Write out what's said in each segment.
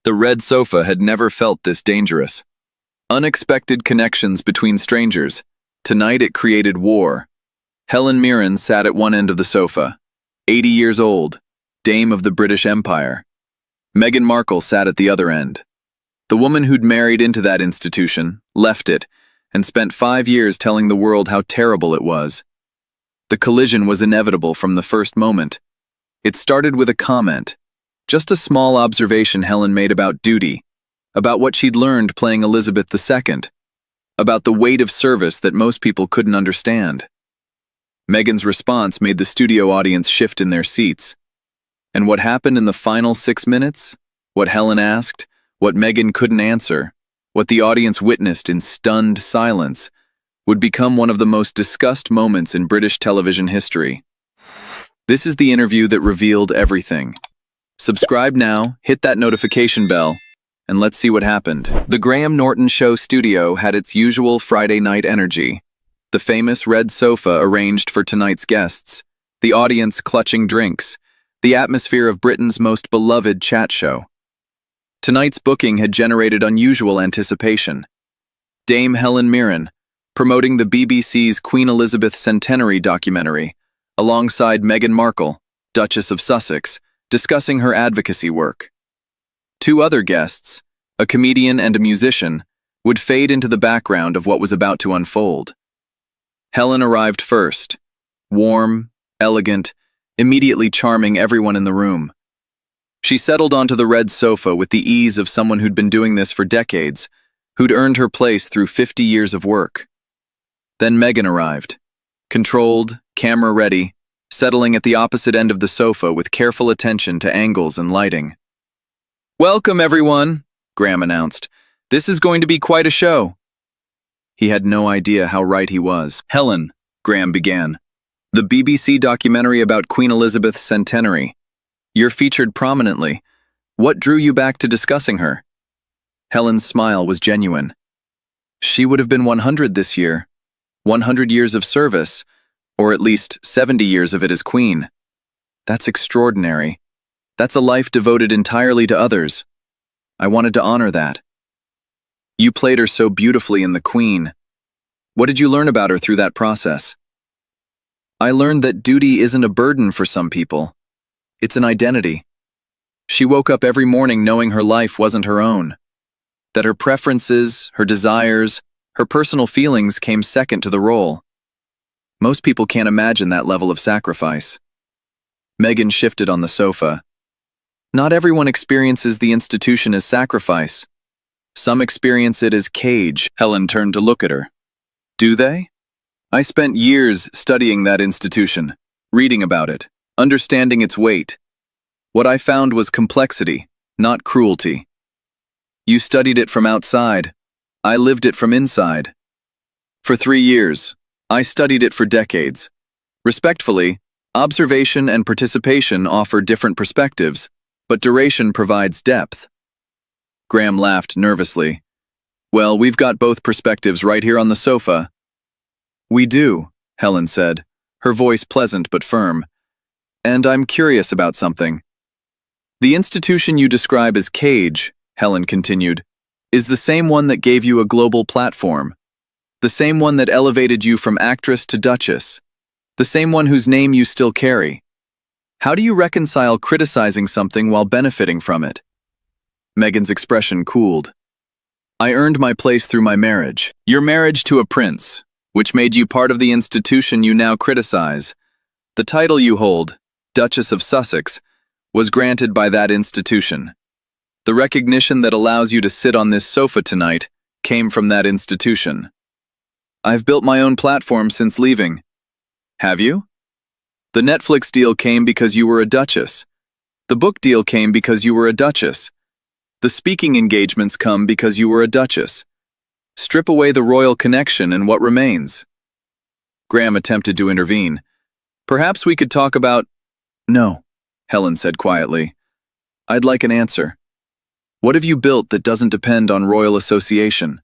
The red sofa had never felt this dangerous. Unexpected connections between strangers. Tonight it created war. Helen Mirren sat at one end of the sofa, 80 years old, Dame of the British Empire. Meghan Markle sat at the other end. The woman who'd married into that institution, left it, and spent 5 years telling the world how terrible it was. The collision was inevitable from the first moment. It started with a comment, just a small observation Helen made about duty, about what she'd learned playing Elizabeth II, about the weight of service that most people couldn't understand. Meghan's response made the studio audience shift in their seats. And what happened in the final 6 minutes? What Helen asked? What Meghan couldn't answer? What the audience witnessed in stunned silence? Would become one of the most discussed moments in British television history. This is the interview that revealed everything. Subscribe now, hit that notification bell, and let's see what happened. The Graham Norton Show studio had its usual Friday night energy. The famous red sofa arranged for tonight's guests, the audience clutching drinks, the atmosphere of Britain's most beloved chat show. Tonight's booking had generated unusual anticipation. Dame Helen Mirren, promoting the BBC's Queen Elizabeth Centenary documentary, alongside Meghan Markle, Duchess of Sussex, discussing her advocacy work. Two other guests, a comedian and a musician, would fade into the background of what was about to unfold. Helen arrived first, warm, elegant, immediately charming everyone in the room. She settled onto the red sofa with the ease of someone who'd been doing this for decades, who'd earned her place through 50 years of work. Then Meghan arrived, controlled, camera-ready, settling at the opposite end of the sofa with careful attention to angles and lighting. "Welcome, everyone," Graham announced. "This is going to be quite a show." He had no idea how right he was. "Helen," Graham began, "the BBC documentary about Queen Elizabeth's centenary. You're featured prominently. What drew you back to discussing her?" Helen's smile was genuine. She would have been 100 this year. 100 years of service, or at least 70 years of it as queen. That's extraordinary. That's a life devoted entirely to others. I wanted to honor that. You played her so beautifully in The Queen. What did you learn about her through that process? I learned that duty isn't a burden for some people. It's an identity. She woke up every morning knowing her life wasn't her own, that her preferences, her desires, her personal feelings came second to the role. Most people can't imagine that level of sacrifice. Meghan shifted on the sofa. Not everyone experiences the institution as sacrifice. Some experience it as cage. Helen turned to look at her. Do they? I spent years studying that institution, reading about it, understanding its weight. What I found was complexity, not cruelty. You studied it from outside. I lived it from inside. For 3 years, I studied it for decades. Respectfully, observation and participation offer different perspectives, but duration provides depth. Graham laughed nervously. Well, we've got both perspectives right here on the sofa. We do, Helen said, her voice pleasant but firm. And I'm curious about something. The institution you describe as cage, Helen continued, is the same one that gave you a global platform. The same one that elevated you from actress to duchess. The same one whose name you still carry. How do you reconcile criticizing something while benefiting from it? Meghan's expression cooled. I earned my place through my marriage. Your marriage to a prince, which made you part of the institution you now criticize. The title you hold, Duchess of Sussex, was granted by that institution. The recognition that allows you to sit on this sofa tonight came from that institution. I've built my own platform since leaving. Have you? The Netflix deal came because you were a duchess. The book deal came because you were a duchess. The speaking engagements come because you were a duchess. Strip away the royal connection and what remains? Graham attempted to intervene. Perhaps we could talk about... No, Helen said quietly. I'd like an answer. What have you built that doesn't depend on royal association?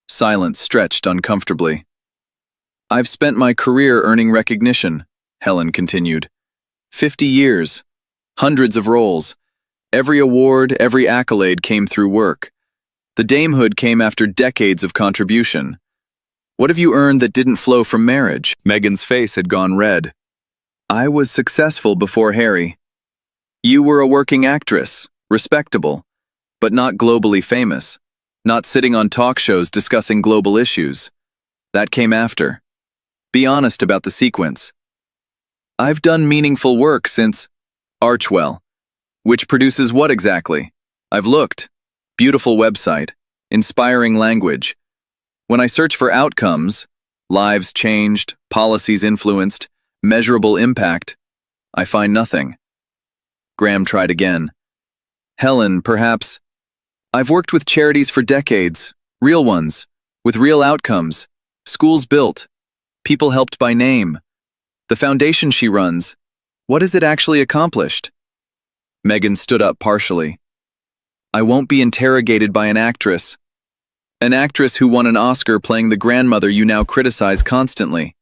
Silence stretched uncomfortably. I've spent my career earning recognition, Helen continued. 50 years, hundreds of roles. Every award, every accolade came through work. The damehood came after decades of contribution. What have you earned that didn't flow from marriage? Meghan's face had gone red. I was successful before Harry. You were a working actress, respectable, but not globally famous, not sitting on talk shows discussing global issues. That came after. Be honest about the sequence. I've done meaningful work since Archwell, which produces what exactly? I've looked. Beautiful website, inspiring language. When I search for outcomes, lives changed, policies influenced, measurable impact, I find nothing. Graham tried again. Helen, perhaps. I've worked with charities for decades, real ones, with real outcomes, schools built, people helped by name. The foundation she runs, what has it actually accomplished? Meghan stood up partially. I won't be interrogated by an actress who won an Oscar playing the grandmother you now criticize constantly.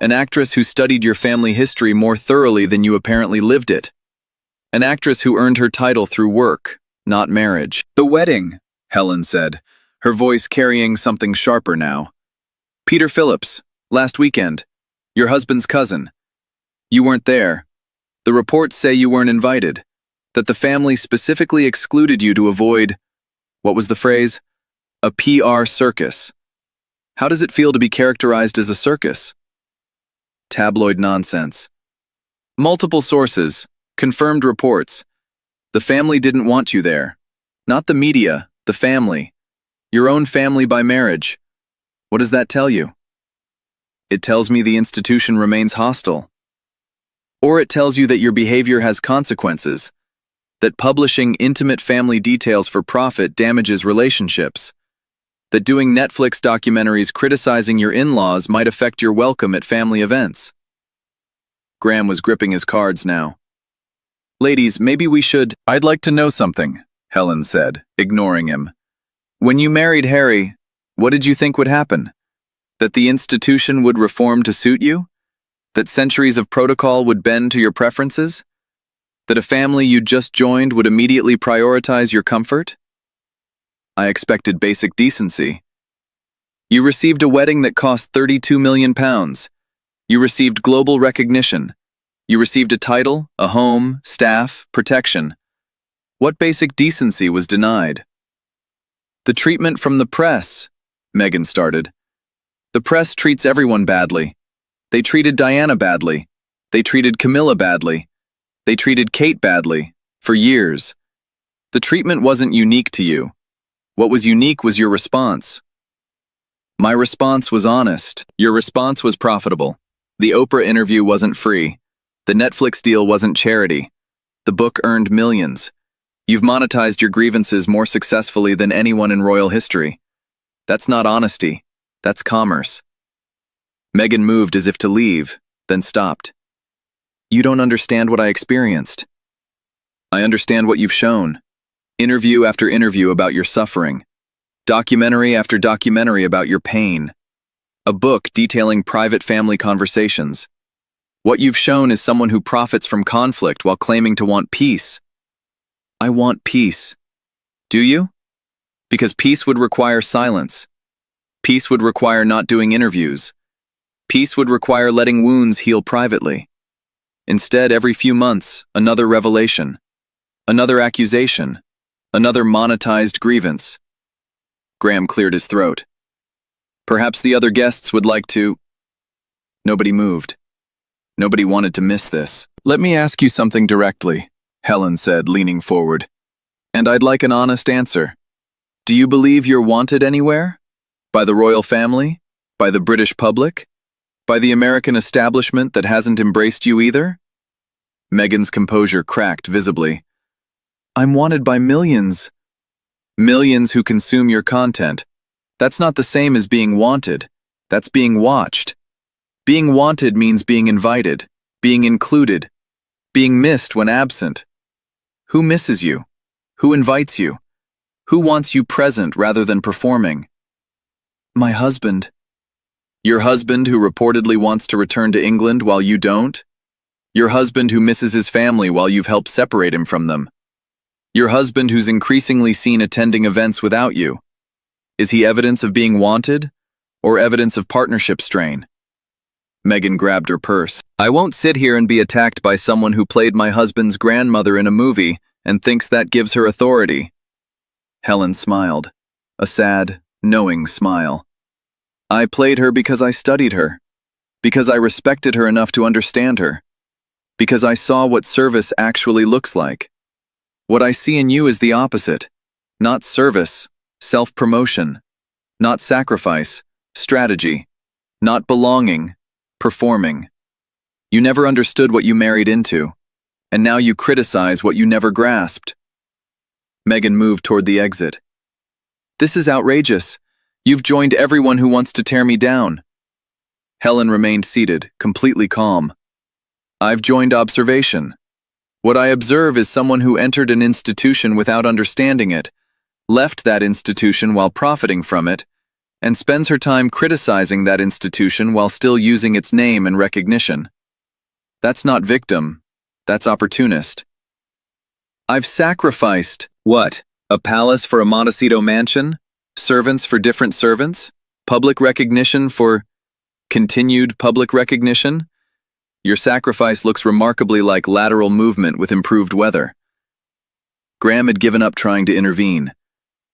An actress who studied your family history more thoroughly than you apparently lived it. An actress who earned her title through work, not marriage. The wedding, Helen said, her voice carrying something sharper now. Peter Phillips, last weekend, your husband's cousin. You weren't there. The reports say you weren't invited, that the family specifically excluded you to avoid, what was the phrase? A PR circus. How does it feel to be characterized as a circus? Tabloid nonsense. Multiple sources, confirmed reports. The family didn't want you there. Not the media, the family. Your own family by marriage. What does that tell you? It tells me the institution remains hostile. Or it tells you that your behavior has consequences, that publishing intimate family details for profit damages relationships, that doing Netflix documentaries criticizing your in-laws might affect your welcome at family events. Graham was gripping his cards now. Ladies, maybe we should— I'd like to know something, Helen said, ignoring him. When you married Harry, what did you think would happen? That the institution would reform to suit you? That centuries of protocol would bend to your preferences? That a family you just joined would immediately prioritize your comfort? I expected basic decency. You received a wedding that cost £32 million. You received global recognition. You received a title, a home, staff, protection. What basic decency was denied? The treatment from the press, Meghan started. The press treats everyone badly. They treated Diana badly. They treated Camilla badly. They treated Kate badly, for years. The treatment wasn't unique to you. What was unique was your response. My response was honest. Your response was profitable. The Oprah interview wasn't free. The Netflix deal wasn't charity. The book earned millions. You've monetized your grievances more successfully than anyone in royal history. That's not honesty. That's commerce. Meghan moved as if to leave, then stopped. You don't understand what I experienced. I understand what you've shown. Interview after interview about your suffering. Documentary after documentary about your pain. A book detailing private family conversations. What you've shown is someone who profits from conflict while claiming to want peace. I want peace. Do you? Because peace would require silence. Peace would require not doing interviews. Peace would require letting wounds heal privately. Instead, every few months, another revelation. Another accusation. Another monetized grievance. Graham cleared his throat. Perhaps the other guests would like to— Nobody moved. Nobody wanted to miss this. Let me ask you something directly, Helen said, leaning forward. And I'd like an honest answer. Do you believe you're wanted anywhere? By the royal family? By the British public? By the American establishment that hasn't embraced you either? Meghan's composure cracked visibly. I'm wanted by millions. Millions who consume your content. That's not the same as being wanted. That's being watched. Being wanted means being invited, being included, being missed when absent. Who misses you? Who invites you? Who wants you present rather than performing? My husband. Your husband who reportedly wants to return to England while you don't? Your husband who misses his family while you've helped separate him from them? Your husband who's increasingly seen attending events without you. Is he evidence of being wanted, or evidence of partnership strain? Meghan grabbed her purse. I won't sit here and be attacked by someone who played my husband's grandmother in a movie and thinks that gives her authority. Helen smiled, a sad, knowing smile. I played her because I studied her, because I respected her enough to understand her, because I saw what service actually looks like. What I see in you is the opposite. Not service, self-promotion. Not sacrifice, strategy. Not belonging, performing. You never understood what you married into, and now you criticize what you never grasped. Meghan moved toward the exit. This is outrageous. You've joined everyone who wants to tear me down. Helen remained seated, completely calm. I've joined observation. What I observe is someone who entered an institution without understanding it, left that institution while profiting from it, and spends her time criticizing that institution while still using its name and recognition. That's not victim, that's opportunist. I've sacrificed, what, a palace for a Montecito mansion? Servants for different servants? Public recognition for continued public recognition? Your sacrifice looks remarkably like lateral movement with improved weather. Graham had given up trying to intervene.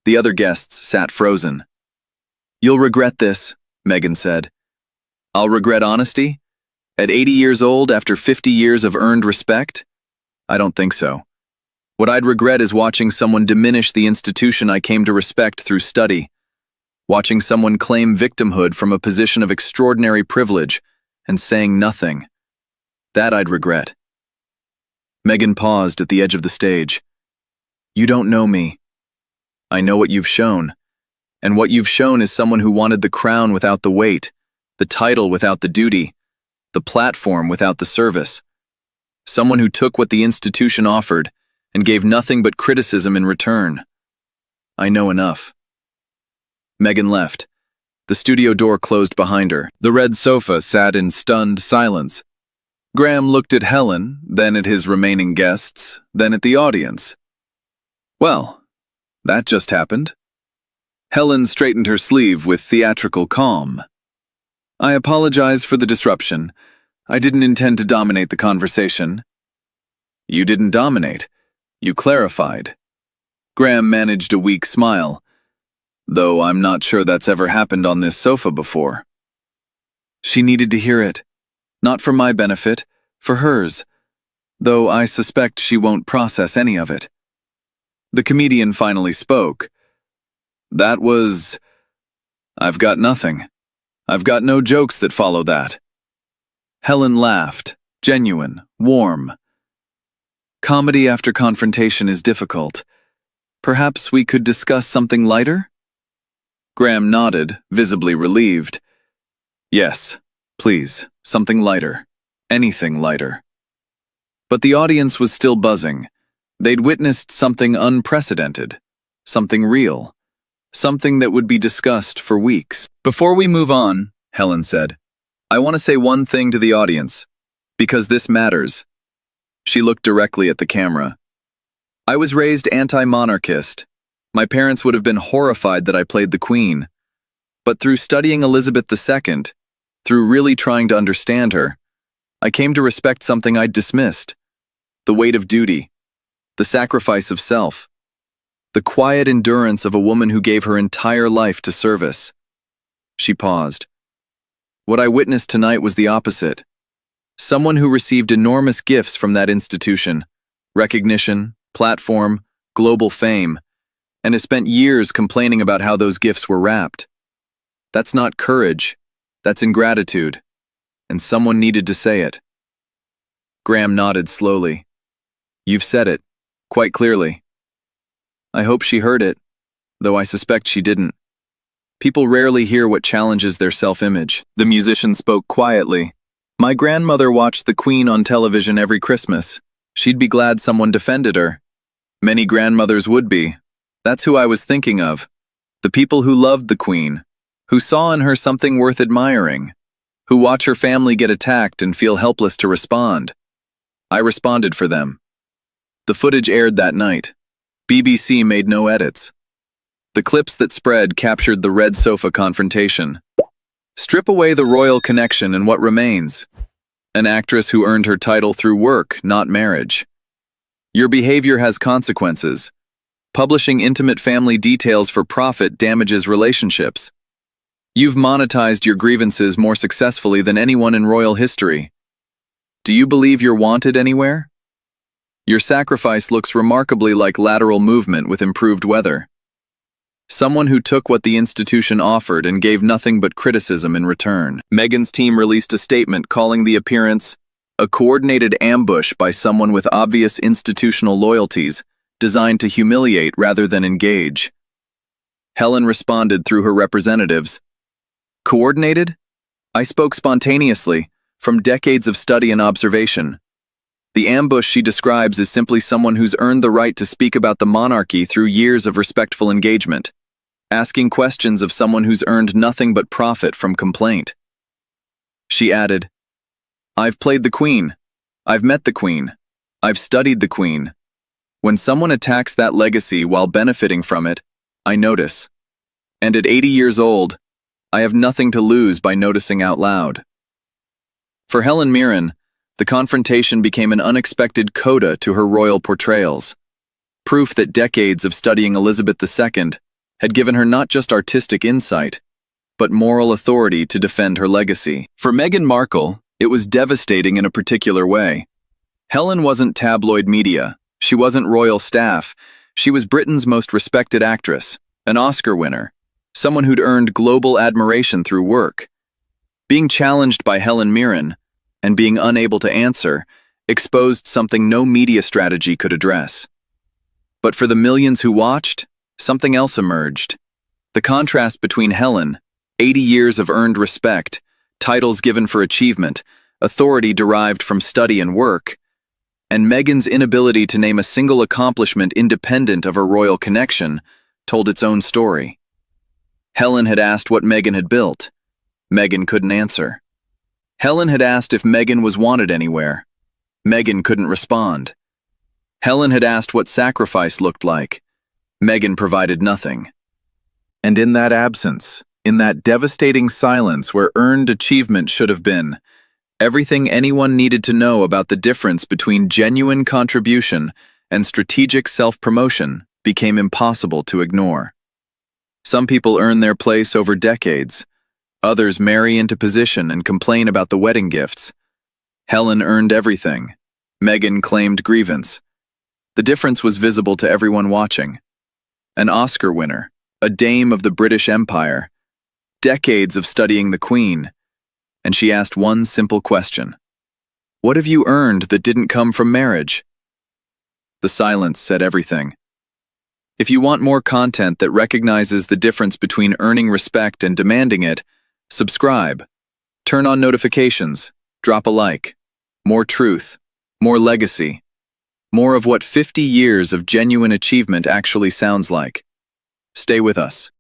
The other guests sat frozen. You'll regret this, Meghan said. I'll regret honesty? At 80 years old, after 50 years of earned respect? I don't think so. What I'd regret is watching someone diminish the institution I came to respect through study, watching someone claim victimhood from a position of extraordinary privilege and saying nothing. That I'd regret. Meghan paused at the edge of the stage. You don't know me. I know what you've shown. And what you've shown is someone who wanted the crown without the weight, the title without the duty, the platform without the service. Someone who took what the institution offered and gave nothing but criticism in return. I know enough. Meghan left. The studio door closed behind her. The red sofa sat in stunned silence. Graham looked at Helen, then at his remaining guests, then at the audience. Well, that just happened. Helen straightened her sleeve with theatrical calm. I apologize for the disruption. I didn't intend to dominate the conversation. You didn't dominate. You clarified. Graham managed a weak smile, though I'm not sure that's ever happened on this sofa before. She needed to hear it. Not for my benefit, for hers, though I suspect she won't process any of it. The comedian finally spoke. That was... I've got nothing. I've got no jokes that follow that. Helen laughed, genuine, warm. Comedy after confrontation is difficult. Perhaps we could discuss something lighter? Graham nodded, visibly relieved. Yes, please, something lighter. Anything lighter. But the audience was still buzzing. They'd witnessed something unprecedented, something real, something that would be discussed for weeks. Before we move on, Helen said, I want to say one thing to the audience, because this matters. She looked directly at the camera. I was raised anti-monarchist. My parents would have been horrified that I played the Queen. But through studying Elizabeth II, through really trying to understand her, I came to respect something I'd dismissed. The weight of duty, the sacrifice of self, the quiet endurance of a woman who gave her entire life to service. She paused. What I witnessed tonight was the opposite. Someone who received enormous gifts from that institution, recognition, platform, global fame, and has spent years complaining about how those gifts were wrapped. That's not courage, that's ingratitude, and someone needed to say it. Graham nodded slowly. You've said it, quite clearly. I hope she heard it, though I suspect she didn't. People rarely hear what challenges their self-image. The musician spoke quietly. My grandmother watched the Queen on television every Christmas. She'd be glad someone defended her. Many grandmothers would be. That's who I was thinking of. The people who loved the Queen, who saw in her something worth admiring, who watch her family get attacked and feel helpless to respond. I responded for them. The footage aired that night. BBC made no edits. The clips that spread captured the red sofa confrontation. Strip away the royal connection and what remains? An actress who earned her title through work, not marriage. Your behavior has consequences. Publishing intimate family details for profit damages relationships. You've monetized your grievances more successfully than anyone in royal history. Do you believe you're wanted anywhere? Your sacrifice looks remarkably like lateral movement with improved weather. Someone who took what the institution offered and gave nothing but criticism in return. Meghan's team released a statement calling the appearance a coordinated ambush by someone with obvious institutional loyalties, designed to humiliate rather than engage. Helen responded through her representatives. Coordinated? I spoke spontaneously, from decades of study and observation. The ambush she describes is simply someone who's earned the right to speak about the monarchy through years of respectful engagement, asking questions of someone who's earned nothing but profit from complaint. She added, I've played the Queen. I've met the Queen. I've studied the Queen. When someone attacks that legacy while benefiting from it, I notice. And at 80 years old, I have nothing to lose by noticing out loud. For Helen Mirren, the confrontation became an unexpected coda to her royal portrayals, proof that decades of studying Elizabeth II had given her not just artistic insight, but moral authority to defend her legacy. For Meghan Markle, it was devastating in a particular way. Helen wasn't tabloid media, she wasn't royal staff, she was Britain's most respected actress, an Oscar winner, someone who'd earned global admiration through work. Being challenged by Helen Mirren, and being unable to answer, exposed something no media strategy could address. But for the millions who watched, something else emerged. The contrast between Helen, 80 years of earned respect, titles given for achievement, authority derived from study and work, and Meghan's inability to name a single accomplishment independent of her royal connection, told its own story. Helen had asked what Meghan had built. Meghan couldn't answer. Helen had asked if Meghan was wanted anywhere. Meghan couldn't respond. Helen had asked what sacrifice looked like. Meghan provided nothing. And in that absence, in that devastating silence where earned achievement should have been, everything anyone needed to know about the difference between genuine contribution and strategic self-promotion became impossible to ignore. Some people earn their place over decades. Others marry into position and complain about the wedding gifts. Helen earned everything. Meghan claimed grievance. The difference was visible to everyone watching. An Oscar winner, a dame of the British Empire, decades of studying the Queen, and she asked one simple question. What have you earned that didn't come from marriage? The silence said everything. If you want more content that recognizes the difference between earning respect and demanding it, subscribe, turn on notifications, drop a like. More truth, more legacy, more of what 50 years of genuine achievement actually sounds like. Stay with us.